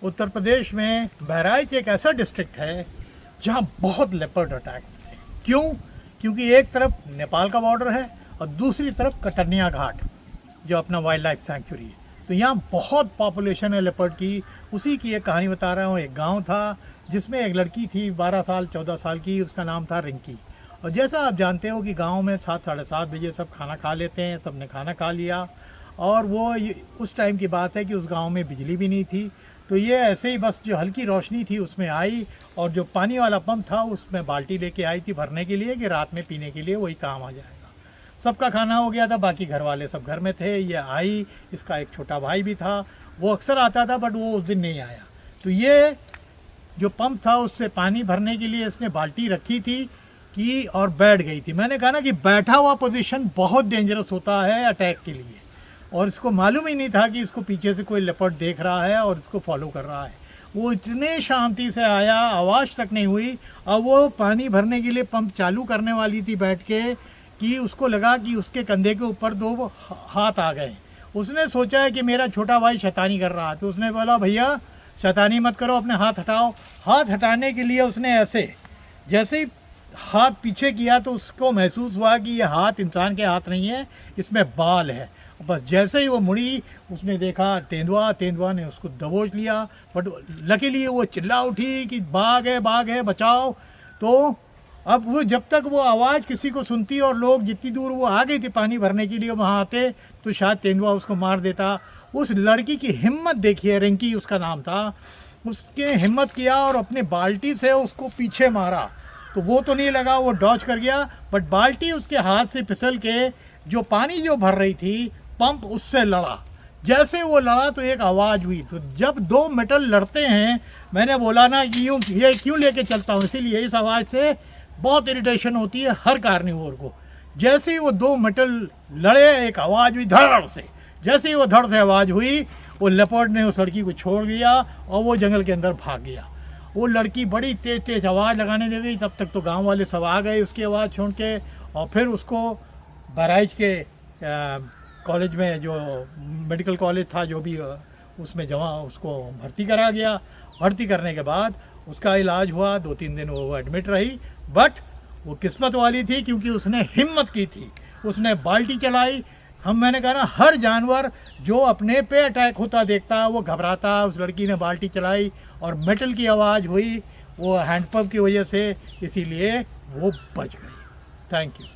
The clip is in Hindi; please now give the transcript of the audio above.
उत्तर प्रदेश में बहराइच एक ऐसा डिस्ट्रिक्ट है जहाँ बहुत लेपर्ड अटैक होते हैं। क्यों? क्योंकि एक तरफ नेपाल का बॉर्डर है और दूसरी तरफ कटनिया घाट जो अपना वाइल्ड लाइफ सैंक्चुरी है। तो यहाँ बहुत पॉपुलेशन है लेपर्ड की। उसी की एक कहानी बता रहा हूँ। एक गांव था जिसमें एक लड़की थी 12 साल 14 साल की, उसका नाम था रिंकी। और जैसा आप जानते हो कि गांव में 7 साढ़े 7 बजे सब खाना खा लेते हैं। सब ने खाना खा लिया और वो उस टाइम की बात है कि उस गांव में बिजली भी नहीं थी। तो ये ऐसे ही बस जो हल्की रोशनी थी उसमें आई और जो पानी वाला पंप था उसमें बाल्टी लेके आई थी भरने के लिए कि रात में पीने के लिए वही काम आ जाएगा। सबका खाना हो गया था, बाकी घर वाले सब घर में थे। ये आई, इसका एक छोटा भाई भी था, वो अक्सर आता था बट वो उस दिन नहीं आया। तो ये जो पंप था उससे पानी भरने के लिए इसने बाल्टी रखी थी कि और बैठ गई थी। मैंने कहा ना कि बैठा हुआ पोजीशन बहुत डेंजरस होता है अटैक के लिए। और इसको मालूम ही नहीं था कि इसको पीछे से कोई लेपर्ड देख रहा है और इसको फॉलो कर रहा है। वो इतने शांति से आया, आवाज़ तक नहीं हुई। अब वो पानी भरने के लिए पंप चालू करने वाली थी बैठ के कि उसको लगा कि उसके कंधे के ऊपर 2 हाथ आ गए। उसने सोचा है कि मेरा छोटा भाई शैतानी कर रहा है, तो उसने बोला भैया शैतानी मत करो, अपने हाथ हटाओ। हाथ हटाने के लिए उसने ऐसे जैसे ही हाथ पीछे किया तो उसको महसूस हुआ कि ये हाथ इंसान के हाथ नहीं है, इसमें बाल है। बस जैसे ही वो मुड़ी उसने देखा तेंदुआ ने उसको दबोच लिया। बट लकीली वो चिल्ला उठी कि बाघ है बचाओ। तो अब वो जब तक वो आवाज़ किसी को सुनती और लोग जितनी दूर वो आ गई थी पानी भरने के लिए वहाँ आते तो शायद तेंदुआ उसको मार देता। उस लड़की की हिम्मत देखिए, रिंकी उसका नाम था। उसके हिम्मत किया और अपने बाल्टी से उसको पीछे मारा तो वो तो नहीं लगा, वो डॉज कर गया। बट बाल्टी उसके हाथ से फिसल के जो पानी जो भर रही थी पंप उससे लड़ा। जैसे वो लड़ा तो एक आवाज़ हुई। तो जब 2 मेटल लड़ते हैं, मैंने बोला ना कि ये क्यों लेके चलता हूँ, इसीलिए इस आवाज़ से बहुत इरिटेशन होती है हर कार्निवोर को। जैसे ही वो 2 मेटल लड़े एक आवाज़ हुई धड़ से। जैसे ही वो धड़ से आवाज़ हुई वो लेपर्ड ने उस लड़की को छोड़ दिया और वो जंगल के अंदर भाग गया। वो लड़की बड़ी तेज़ आवाज़ लगाने लगी। तब तक तो गांव वाले सब आ गए उसकी आवाज़ सुन के और फिर उसको बहराइच के कॉलेज में जो मेडिकल कॉलेज था जो भी उसमें उसको भर्ती करा गया। भर्ती करने के बाद उसका इलाज हुआ, 2-3 दिन वो एडमिट रही। बट वो किस्मत वाली थी क्योंकि उसने हिम्मत की थी, उसने बाल्टी चलाई। मैंने कहा ना हर जानवर जो अपने पे अटैक होता देखता है वो घबराता। उस लड़की ने बाल्टी चलाई और मेटल की आवाज़ हुई वो हैंडपम्प की वजह से, इसीलिए वो बच गई। Thank you.